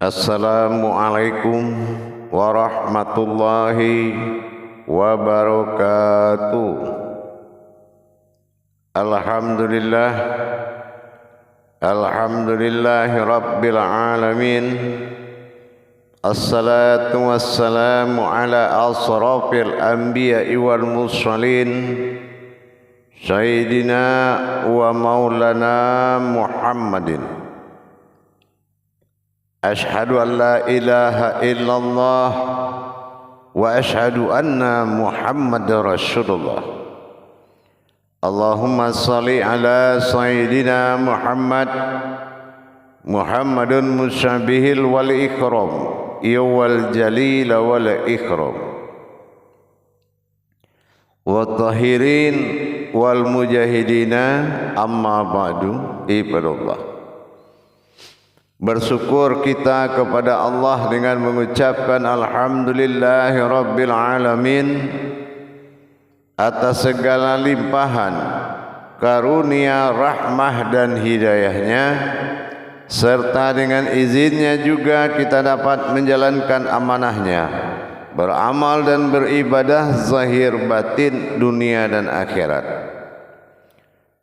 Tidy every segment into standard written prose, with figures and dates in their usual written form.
Assalamualaikum warahmatullahi wabarakatuh. Alhamdulillah, alhamdulillahi rabbil alamin. Assalatu wassalamu ala asrafil anbiya'i wal mursalin, Sayyidina wa maulana Muhammadin. Ashhadu an la ilaha illallah wa ashhadu anna Muhammadar Rasulullah. Allahumma salli ala Sayyidina Muhammadun musyabihil wal ikram wal jalil wal ikram wa tahirin wal mujahidina amma ba'du. Ibadallah, bersyukur kita kepada Allah dengan mengucapkan alhamdulillahi rabbil alamin atas segala limpahan karunia, rahmah dan hidayahnya, serta dengan izinnya juga kita dapat menjalankan amanahnya, beramal dan beribadah zahir batin dunia dan akhirat.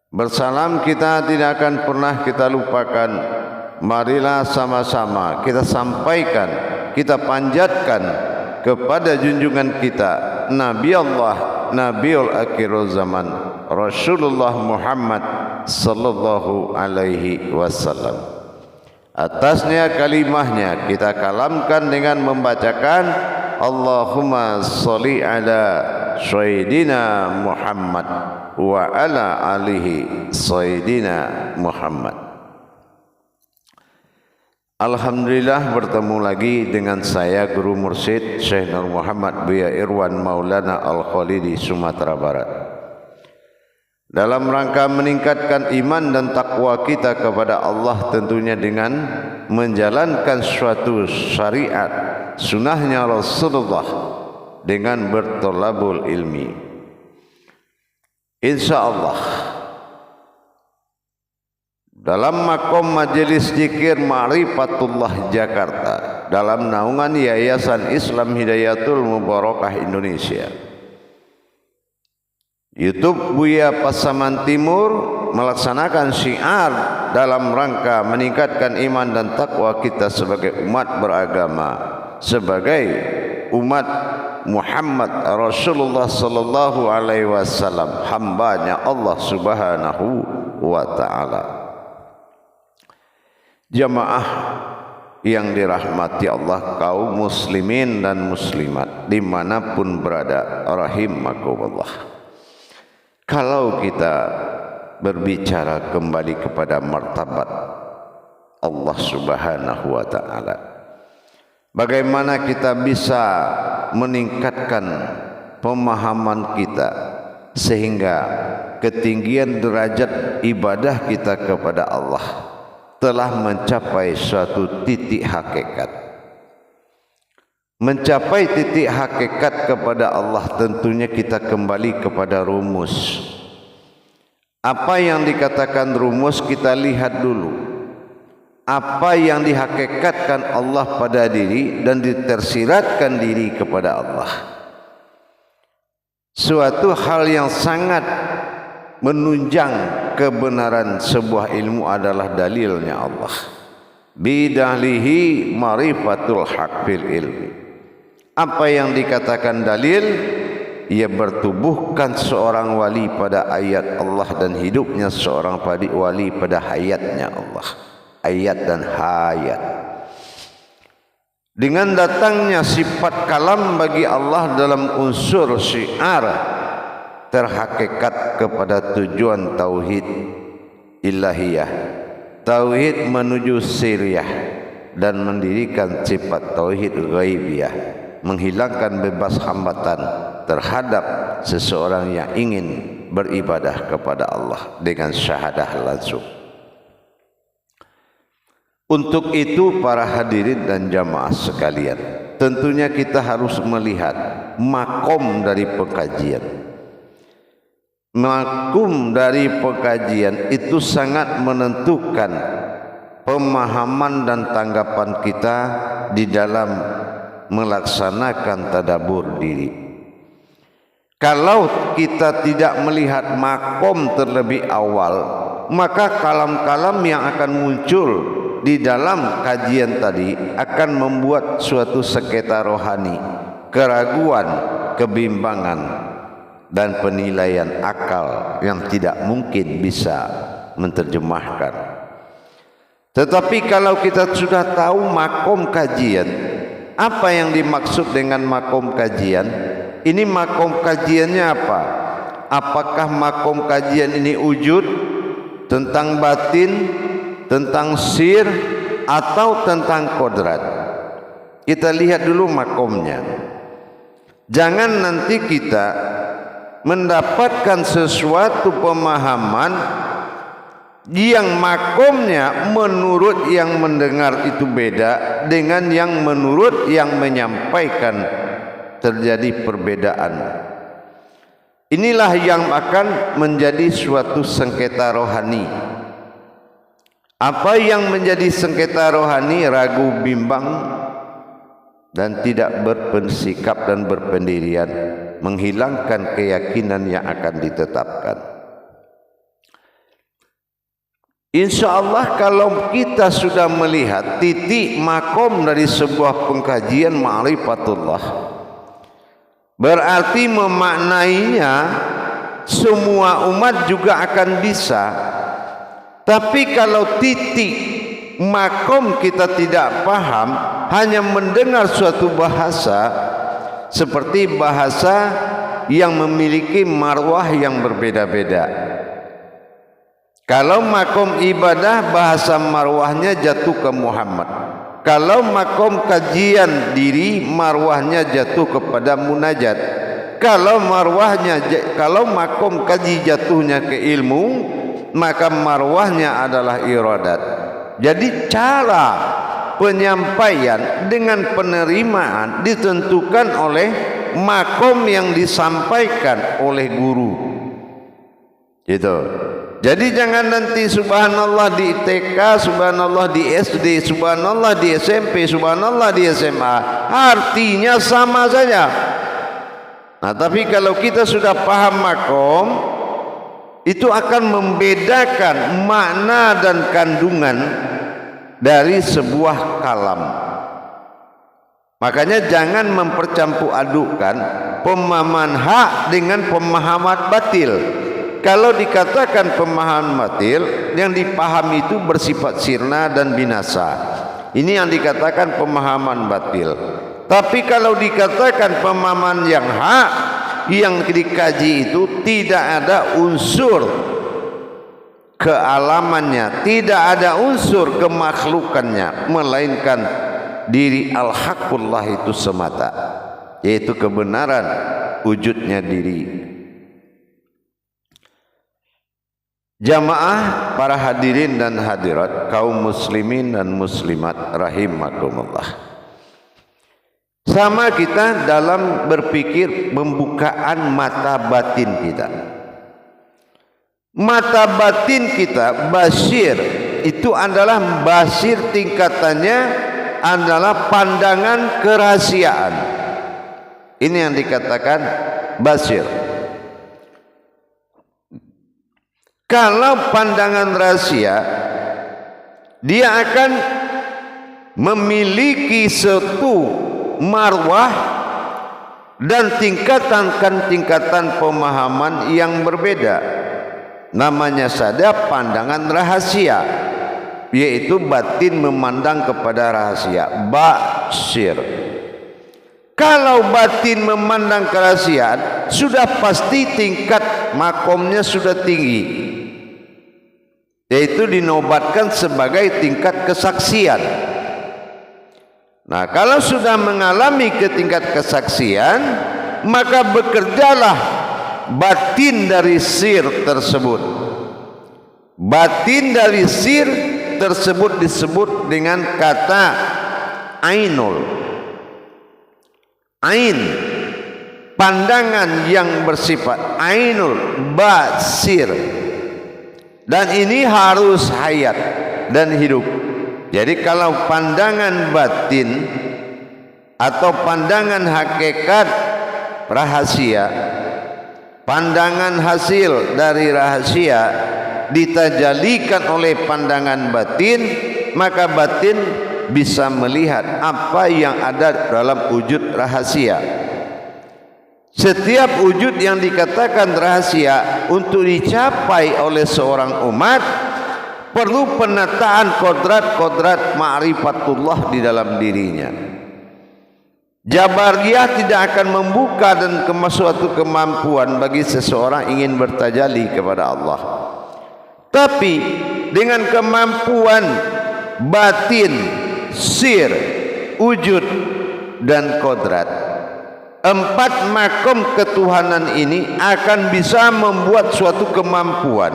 Bersalam kita tidak akan pernah kita lupakan. Marilah sama-sama kita sampaikan, kita panjatkan kepada junjungan kita Nabi Allah, Nabiul Akhirul Zaman, Rasulullah Muhammad sallallahu alaihi wasallam. Atasnya kalimahnya kita kalamkan dengan membacakan Allahumma sholli ala Sayyidina Muhammad wa ala alihi Sayyidina Muhammad. Alhamdulillah, bertemu lagi dengan saya Guru Mursyid Syekh Nur Muhammad Buya Irwan Maulana Al-Khalidi, Sumatera Barat, dalam rangka meningkatkan iman dan takwa kita kepada Allah, tentunya dengan menjalankan suatu syariat sunnahnya Rasulullah dengan bertolabul ilmi. InsyaAllah dalam makom Majelis Zikir Ma'rifatullah Jakarta, dalam naungan Yayasan Islam Hidayatul Mubarakah Indonesia, YouTube Buya Pasaman Timur melaksanakan syiar dalam rangka meningkatkan iman dan takwa kita sebagai umat beragama, sebagai umat Muhammad Rasulullah sallallahu alaihi wasallam, hambanya Allah Subhanahu wa taala. Jamaah yang dirahmati Allah, kaum muslimin dan muslimat dimanapun berada, rahimakumullah. Kalau kita berbicara kembali kepada martabat Allah Subhanahu wa ta'ala, bagaimana kita bisa meningkatkan pemahaman kita sehingga ketinggian derajat ibadah kita kepada Allah telah mencapai suatu titik hakikat. Mencapai titik hakikat kepada Allah, tentunya kita kembali kepada rumus. Apa yang dikatakan rumus, kita lihat dulu apa yang dihakikatkan Allah pada diri dan ditersiratkan diri kepada Allah. Suatu hal yang sangat menunjang kebenaran sebuah ilmu adalah dalilnya Allah. Bidahlihi marifatul haq fil ilmi. Apa yang dikatakan dalil, ia bertubuhkan seorang wali pada ayat Allah dan hidupnya seorang wali pada hayatnya Allah. Ayat dan hayat. Dengan datangnya sifat kalam bagi Allah dalam unsur syiar, terhakikat kepada tujuan tauhid ilahiyah, tauhid menuju siriyah, dan mendirikan sifat tauhid ghaibiyah, menghilangkan bebas hambatan terhadap seseorang yang ingin beribadah kepada Allah dengan syahadah langsung. Untuk itu para hadirin dan jamaah sekalian, tentunya kita harus melihat makom dari pekajian. Makom dari pekajian itu sangat menentukan pemahaman dan tanggapan kita di dalam melaksanakan tadabbur diri. Kalau kita tidak melihat makom terlebih awal, maka kalam-kalam yang akan muncul di dalam kajian tadi akan membuat suatu sengketa rohani, keraguan, kebimbangan, dan penilaian akal yang tidak mungkin bisa menerjemahkan. Tetapi kalau kita sudah tahu makom kajian, apa yang dimaksud dengan makom kajian? Ini makom kajiannya apa? Apakah makom kajian ini wujud, tentang batin, tentang sir, atau tentang kodrat? Kita lihat dulu makomnya. Jangan nanti kita mendapatkan sesuatu pemahaman yang makomnya menurut yang mendengar itu beda dengan yang menurut yang menyampaikan, terjadi perbedaan. Inilah yang akan menjadi suatu sengketa rohani. Apa yang menjadi sengketa rohani? Ragu, bimbang, dan tidak berpensikap dan berpendirian, menghilangkan keyakinan yang akan ditetapkan. Insya Allah kalau kita sudah melihat titik makom dari sebuah pengkajian ma'rifatullah, berarti memaknainya semua umat juga akan bisa. Tapi kalau titik makom kita tidak paham, hanya mendengar suatu bahasa seperti bahasa yang memiliki marwah yang berbeda-beda. Kalau makom ibadah, bahasa marwahnya jatuh ke Muhammad. Kalau makom kajian diri, marwahnya jatuh kepada munajat. Kalau makom kaji jatuhnya ke ilmu, maka marwahnya adalah iradat. Jadi cara penyampaian dengan penerimaan ditentukan oleh makom yang disampaikan oleh guru. Gitu. Jadi jangan nanti subhanallah di TK, subhanallah di SD, subhanallah di SMP, subhanallah di SMA, artinya sama saja. Nah, tapi kalau kita sudah paham makom, itu akan membedakan makna dan kandungan dari sebuah kalam. Makanya jangan mempercampur adukan pemahaman hak dengan pemahaman batil. Kalau dikatakan pemahaman batil, yang dipahami itu bersifat sirna dan binasa. Ini yang dikatakan pemahaman batil. Tapi kalau dikatakan pemahaman yang hak, yang dikaji itu tidak ada unsur kealamannya, tidak ada unsur kemakhlukannya, melainkan diri al-haqqullah itu semata, yaitu kebenaran wujudnya diri. Jamaah para hadirin dan hadirat, kaum muslimin dan muslimat rahimakumullah. Sama kita dalam berpikir pembukaan mata batin kita. Mata batin kita, basir, itu adalah basir, tingkatannya adalah pandangan kerahasiaan. Ini yang dikatakan basir. Kalau pandangan rahasia, dia akan memiliki suatu marwah dan tingkatan pemahaman yang berbeda. Namanya saja pandangan rahasia, yaitu batin memandang kepada rahasia, basir. Kalau batin memandang kerahasiaan, sudah pasti tingkat makomnya sudah tinggi, yaitu dinobatkan sebagai tingkat kesaksian. Nah, kalau sudah mengalami ke tingkat kesaksian, maka bekerjalah batin dari sir tersebut. Batin dari sir tersebut disebut dengan kata ainul. Ain, pandangan yang bersifat ainul, basir. Dan ini harus hayat dan hidup. Jadi kalau pandangan batin atau pandangan hakikat rahasia, pandangan hasil dari rahasia ditajalikan oleh pandangan batin, maka batin bisa melihat apa yang ada dalam wujud rahasia. Setiap wujud yang dikatakan rahasia untuk dicapai oleh seorang umat perlu penataan kodrat-kodrat ma'rifatullah di dalam dirinya. Jabariyah tidak akan membuka dan suatu kemampuan bagi seseorang ingin bertajalli kepada Allah. Tapi dengan kemampuan batin, sir, wujud dan kodrat, empat makom ketuhanan ini akan bisa membuat suatu kemampuan.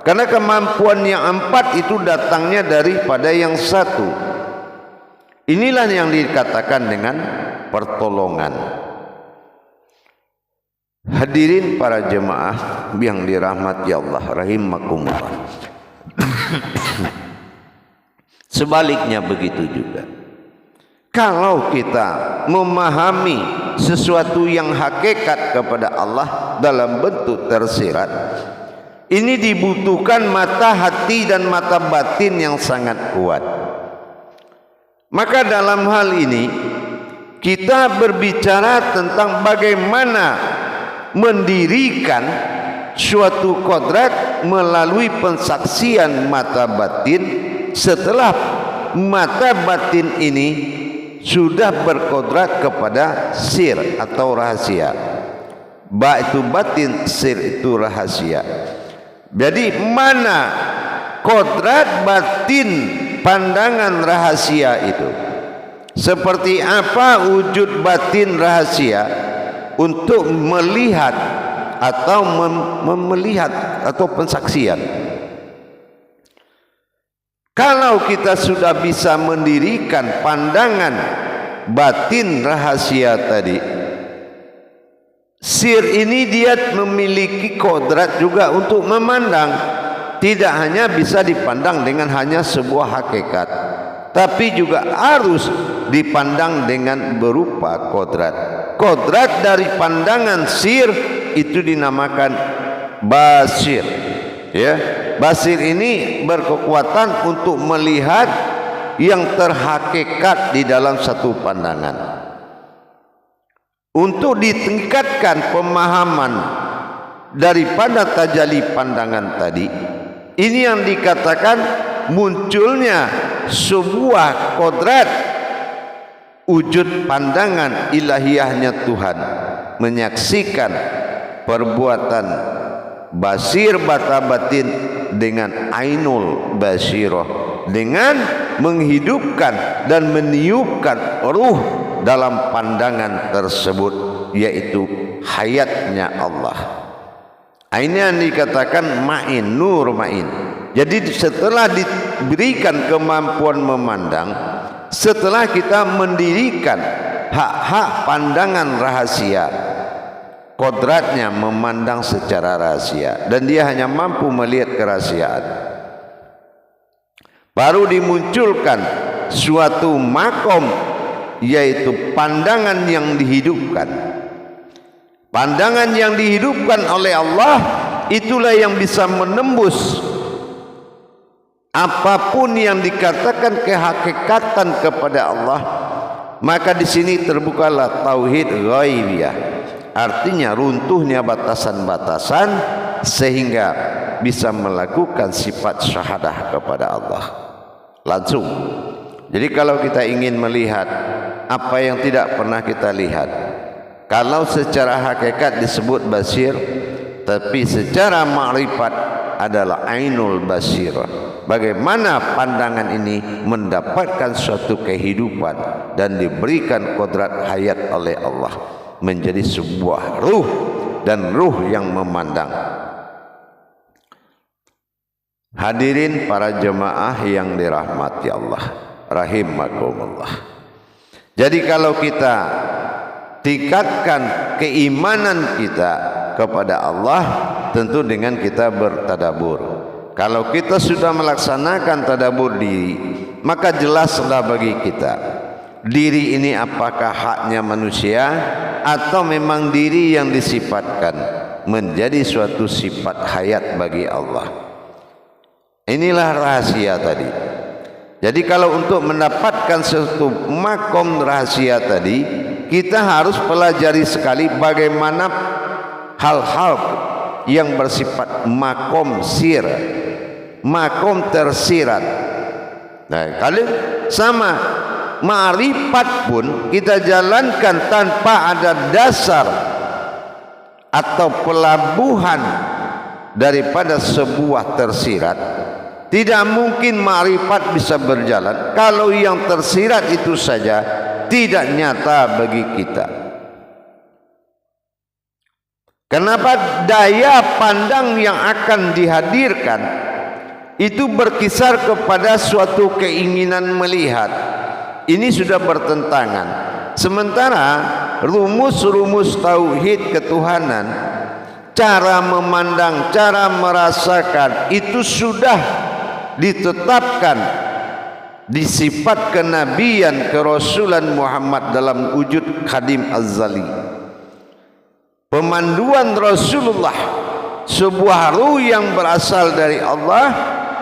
Karena kemampuan yang empat itu datangnya daripada yang satu. Inilah yang dikatakan dengan pertolongan. Hadirin para jemaah yang dirahmati Allah rahimakumullah. Sebaliknya begitu juga. Kalau kita memahami sesuatu yang hakikat kepada Allah dalam bentuk tersirat, ini dibutuhkan mata hati dan mata batin yang sangat kuat. Maka dalam hal ini kita berbicara tentang bagaimana mendirikan suatu kodrat melalui pensaksian mata batin setelah mata batin ini sudah berkodrat kepada sir atau rahasia. Ba itu batin, sir itu rahasia. Jadi mana kodrat batin pandangan rahasia itu? Seperti apa wujud batin rahasia untuk melihat atau melihat atau pensaksian? Kalau kita sudah bisa mendirikan pandangan batin rahasia tadi, sir ini dia memiliki kodrat juga untuk memandang. Tidak hanya bisa dipandang dengan hanya sebuah hakikat, tapi juga harus dipandang dengan berupa kodrat. Kodrat dari pandangan sir itu dinamakan basir. Ya, basir ini berkekuatan untuk melihat yang terhakikat di dalam satu pandangan. Untuk ditingkatkan pemahaman daripada tajalli pandangan tadi, ini yang dikatakan munculnya sebuah kodrat wujud pandangan ilahiyahnya Tuhan, menyaksikan perbuatan basir bata batin dengan ainul basirah, dengan menghidupkan dan meniupkan ruh dalam pandangan tersebut, yaitu hayatnya Allah. Ini yang dikatakan ma'in, nur ma'in. Jadi setelah diberikan kemampuan memandang, setelah kita mendirikan hak-hak pandangan rahasia, kodratnya memandang secara rahasia, dan dia hanya mampu melihat kerahasiaan, baru dimunculkan suatu makom, yaitu pandangan yang dihidupkan. Pandangan yang dihidupkan oleh Allah itulah yang bisa menembus apapun yang dikatakan kehakikatan kepada Allah. Maka di sini terbukalah tauhid ghaibiyah, artinya runtuhnya batasan-batasan sehingga bisa melakukan sifat syahadah kepada Allah langsung. Jadi kalau kita ingin melihat apa yang tidak pernah kita lihat, kalau secara hakikat disebut basir, tapi secara ma'rifat adalah ainul basirah. Bagaimana pandangan ini mendapatkan suatu kehidupan dan diberikan kodrat hayat oleh Allah menjadi sebuah ruh, dan ruh yang memandang. Hadirin para jemaah yang dirahmati Allah rahimakumullah. Jadi kalau kita tingkatkan keimanan kita kepada Allah, tentu dengan kita bertadabur. Kalau kita sudah melaksanakan tadabur diri, maka jelaslah bagi kita, diri ini apakah haknya manusia atau memang diri yang disifatkan menjadi suatu sifat hayat bagi Allah. Inilah rahasia tadi. Jadi kalau untuk mendapatkan suatu makom rahasia tadi, kita harus pelajari sekali bagaimana hal-hal yang bersifat makom sir, makom tersirat. Nah, kalau sama ma'rifat pun kita jalankan tanpa ada dasar atau pelabuhan daripada sebuah tersirat, tidak mungkin ma'rifat bisa berjalan kalau yang tersirat itu saja tidak nyata bagi kita. Kenapa? Daya pandang yang akan dihadirkan itu berkisar kepada suatu keinginan melihat. Ini sudah bertentangan. Sementara rumus-rumus tauhid ketuhanan, cara memandang, cara merasakan itu sudah ditetapkan di sifat kenabian kerasulan Muhammad dalam wujud Khadim Az-Zali. Pemanduan Rasulullah, sebuah ruh yang berasal dari Allah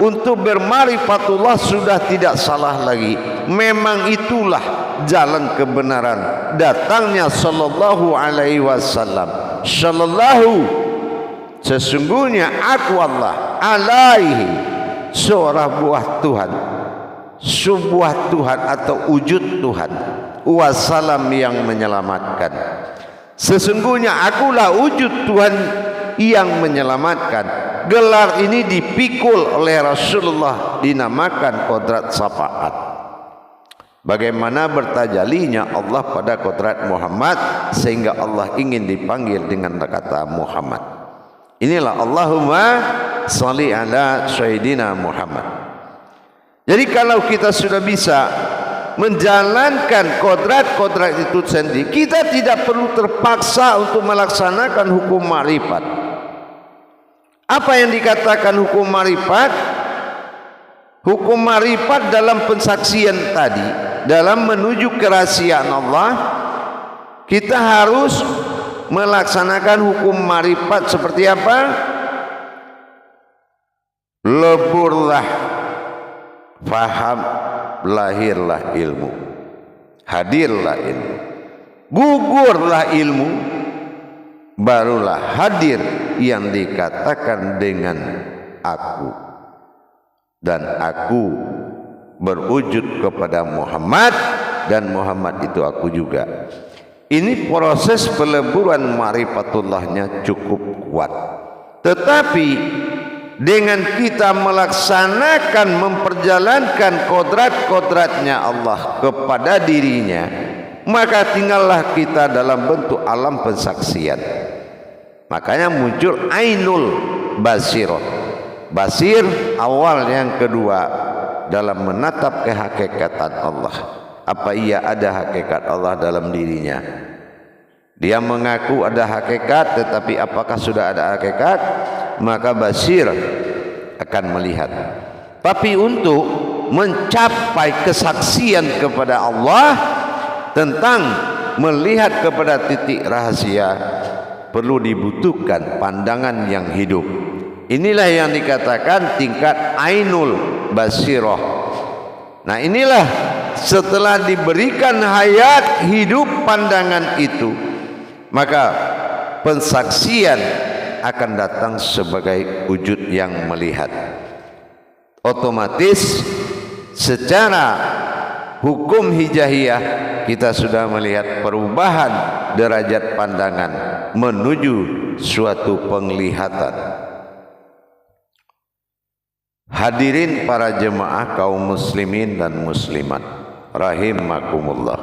untuk bermarifatullah sudah tidak salah lagi. Memang itulah jalan kebenaran. Datangnya sallallahu alaihi wasallam, sallallahu, sesungguhnya aku Allah, alaihi, seorang buah Tuhan, sebuah Tuhan atau wujud Tuhan, wasalam yang menyelamatkan. Sesungguhnya akulah wujud Tuhan yang menyelamatkan. Gelar ini dipikul oleh Rasulullah, dinamakan kodrat syafaat. Bagaimana bertajalinya Allah pada kodrat Muhammad sehingga Allah ingin dipanggil dengan kata Muhammad. Inilah Allahumma sholli ala sayyidina Muhammad. Jadi kalau kita sudah bisa menjalankan kodrat-kodrat itu sendiri, kita tidak perlu terpaksa untuk melaksanakan hukum ma'rifat. Apa yang dikatakan hukum ma'rifat? Hukum ma'rifat dalam pensaksian tadi, dalam menuju kerahasiaan Allah, kita harus melaksanakan hukum ma'rifat seperti apa? Leburlah faham, lahirlah ilmu, hadirlah ilmu, gugurlah ilmu, barulah hadir yang dikatakan dengan aku, dan aku berwujud kepada Muhammad dan Muhammad itu aku juga. Ini proses peleburan ma'rifatullahnya cukup kuat. Tetapi dengan kita melaksanakan, memperjalankan kodrat-kodratnya Allah kepada dirinya, maka tinggallah kita dalam bentuk alam pensaksian. Makanya muncul ainul basirah. Basir awal, yang kedua dalam menatap kehakikatan Allah. Apa ia ada hakikat Allah dalam dirinya? Dia mengaku ada hakikat, tetapi apakah sudah ada hakikat? Maka basir akan melihat. Tapi untuk mencapai kesaksian kepada Allah tentang melihat kepada titik rahasia, perlu dibutuhkan pandangan yang hidup. Inilah yang dikatakan tingkat ainul basirah. Nah, inilah setelah diberikan hayat hidup pandangan itu, maka pensaksian akan datang sebagai wujud yang melihat. Otomatis secara hukum hijahiyah kita sudah melihat perubahan derajat pandangan menuju suatu penglihatan. Hadirin para jemaah kaum muslimin dan muslimat rahimakumullah.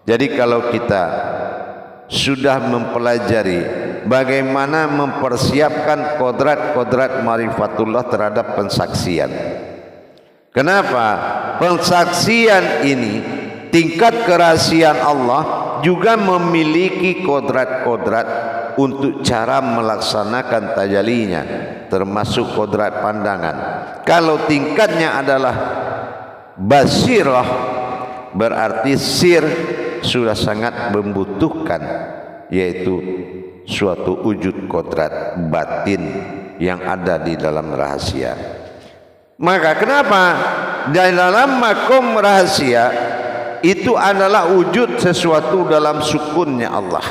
Jadi kalau kita sudah mempelajari bagaimana mempersiapkan kodrat-kodrat marifatullah terhadap pensaksian. Kenapa? Pensaksian ini, tingkat kerahasiaan Allah juga memiliki kodrat-kodrat untuk cara melaksanakan tajalinya, termasuk kodrat pandangan. Kalau tingkatnya adalah Basirah berarti sir sudah sangat membutuhkan, yaitu suatu wujud kodrat batin yang ada di dalam rahasia. Maka kenapa di dalam makom rahasia itu adalah wujud sesuatu dalam sukunnya Allah,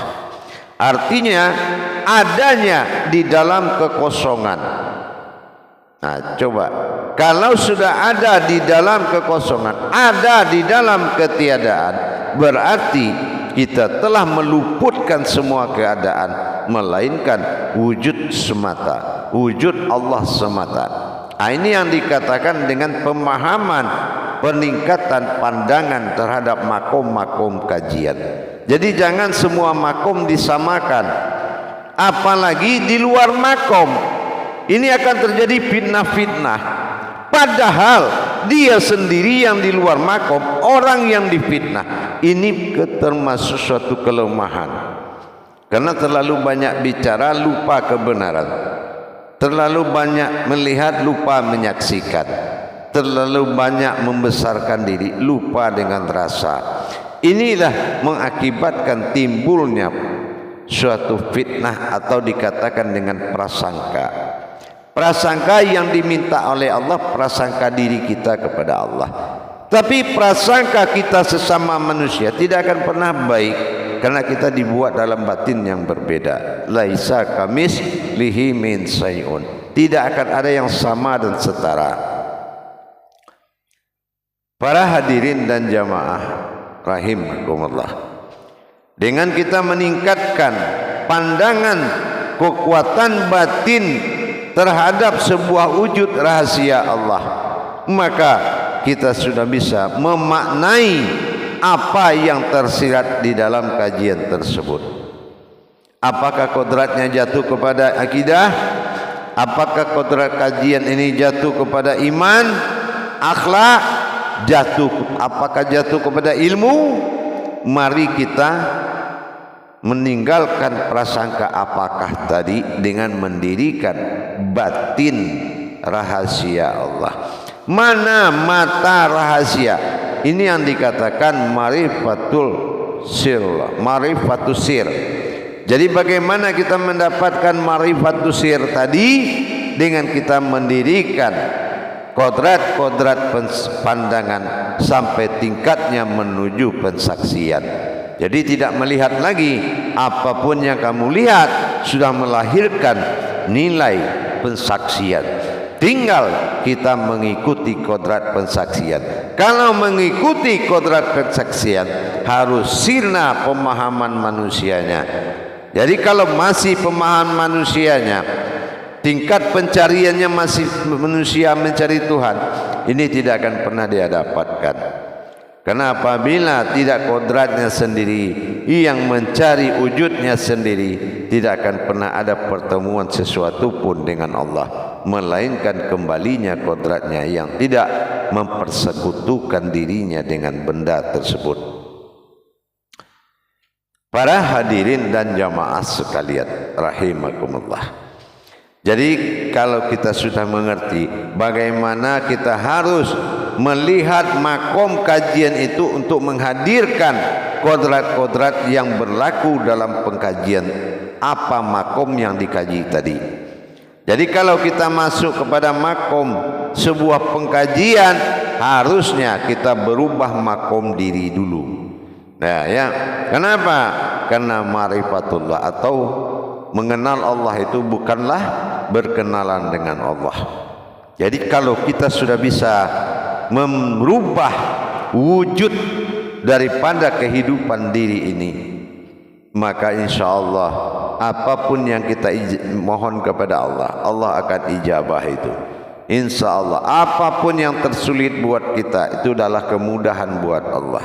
artinya adanya di dalam kekosongan. Nah, coba kalau sudah ada di dalam kekosongan, ada di dalam ketiadaan, berarti kita telah meluputkan semua keadaan, melainkan wujud semata, wujud Allah semata. Nah, ini yang dikatakan dengan pemahaman, peningkatan pandangan terhadap makom-makom kajian. Jadi jangan semua makom disamakan, apalagi di luar makom. Ini akan terjadi fitnah-fitnah. Padahal dia sendiri yang di luar makom, orang yang difitnah. Ini termasuk suatu kelemahan. Karena terlalu banyak bicara, lupa kebenaran. Terlalu banyak melihat, lupa menyaksikan. Terlalu banyak membesarkan diri, lupa dengan rasa. Inilah mengakibatkan timbulnya suatu fitnah atau dikatakan dengan prasangka. Prasangka yang diminta oleh Allah, prasangka diri kita kepada Allah. Tapi prasangka kita sesama manusia tidak akan pernah baik, karena kita dibuat dalam batin yang berbeda. Laisa kamislihi min syai'un. Tidak akan ada yang sama dan setara. Para hadirin dan jamaah rahimakumullah, dengan kita meningkatkan pandangan kekuatan batin terhadap sebuah wujud rahasia Allah, maka kita sudah bisa memaknai apa yang tersirat di dalam kajian tersebut. Apakah kodratnya jatuh kepada akidah? Apakah kodrat kajian ini jatuh kepada iman, akhlak, apakah jatuh kepada ilmu? Mari kita meninggalkan prasangka apakah tadi dengan mendirikan batin rahasia Allah. Mana mata rahasia? Ini yang dikatakan marifatul sir, marifatus sir. Jadi bagaimana kita mendapatkan marifatus sir tadi? Dengan kita mendirikan kodrat-kodrat pandangan sampai tingkatnya menuju pensaksian. Jadi tidak melihat lagi, apapun yang kamu lihat sudah melahirkan nilai pensaksian. Tinggal kita mengikuti kodrat pensaksian. Kalau mengikuti kodrat pensaksian, harus sirna pemahaman manusianya. Jadi kalau masih pemahaman manusianya, tingkat pencariannya masih manusia mencari Tuhan, ini tidak akan pernah dia dapatkan. Karena apabila tidak kodratnya sendiri yang mencari wujudnya sendiri, tidak akan pernah ada pertemuan sesuatu pun dengan Allah, melainkan kembalinya kodratnya yang tidak mempersekutukan dirinya dengan benda tersebut. Para hadirin dan jamaah sekalian rahimakumullah. Jadi kalau kita sudah mengerti bagaimana kita harus melihat makom kajian itu untuk menghadirkan kodrat-kodrat yang berlaku dalam pengkajian apa makom yang dikaji tadi. Jadi kalau kita masuk kepada makom sebuah pengkajian, harusnya kita berubah makom diri dulu. Nah, ya, kenapa? Karena ma'rifatullah atau mengenal Allah itu bukanlah berkenalan dengan Allah. Jadi kalau kita sudah bisa merubah wujud daripada kehidupan diri ini, maka insya Allah apapun yang kita mohon kepada Allah, Allah akan ijabah itu. Insya Allah apapun yang tersulit buat kita, itu adalah kemudahan buat Allah.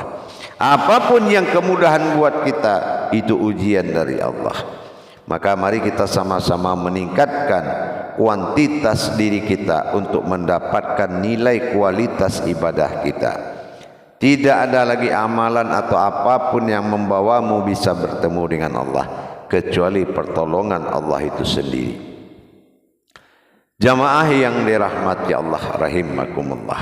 Apapun yang kemudahan buat kita, itu ujian dari Allah. Maka mari kita sama-sama meningkatkan kuantitas diri kita untuk mendapatkan nilai kualitas ibadah kita. Tidak ada lagi amalan atau apapun yang membawamu bisa bertemu dengan Allah kecuali pertolongan Allah itu sendiri. Jamaah yang dirahmati Allah rahimakumullah.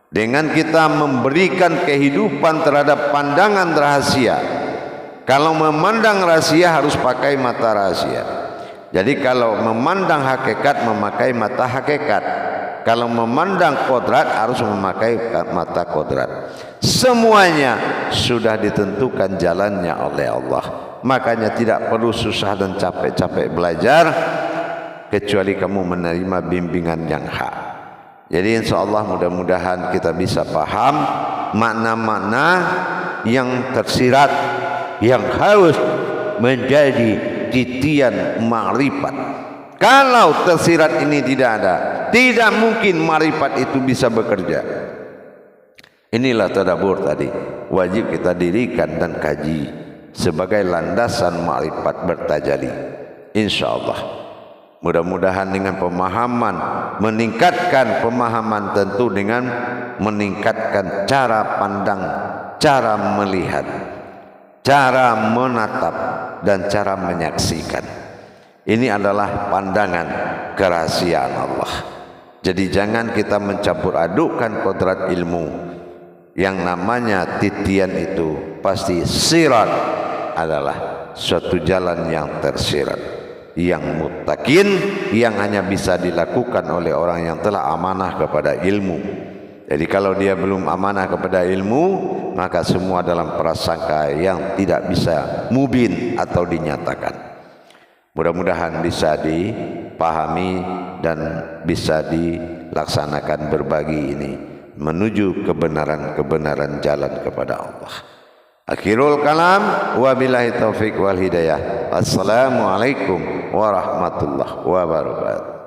dengan kita memberikan kehidupan terhadap pandangan rahasia. Kalau memandang rahasia harus pakai mata rahasia. Jadi kalau memandang hakikat memakai mata hakikat. Kalau memandang kodrat harus memakai mata kodrat. Semuanya sudah ditentukan jalannya oleh Allah. Makanya tidak perlu susah dan capek-capek belajar kecuali kamu menerima bimbingan yang hak. Jadi insya Allah mudah-mudahan kita bisa paham makna-makna yang tersirat yang harus menjadi titian ma'rifat. Kalau tersirat ini tidak ada, tidak mungkin ma'rifat itu bisa bekerja. Inilah tadabbur tadi, wajib kita dirikan dan kaji sebagai landasan ma'rifat bertajalli. Insyaallah. Mudah-mudahan dengan pemahaman, meningkatkan pemahaman tentu dengan meningkatkan cara pandang, cara melihat, cara menatap dan cara menyaksikan. Ini adalah pandangan kerahasiaan Allah. Jadi jangan kita mencampur adukkan kodrat ilmu. Yang namanya titian itu pasti sirat adalah suatu jalan yang tersirat, yang muttaqin, yang hanya bisa dilakukan oleh orang yang telah amanah kepada ilmu. Jadi kalau dia belum amanah kepada ilmu, maka semua dalam prasangka yang tidak bisa mubin atau dinyatakan. Mudah-mudahan bisa dipahami dan bisa dilaksanakan berbagi ini menuju kebenaran-kebenaran jalan kepada Allah. Akhirul kalam, wabillahi taufik wal hidayah. Assalamualaikum warahmatullahi wabarakatuh.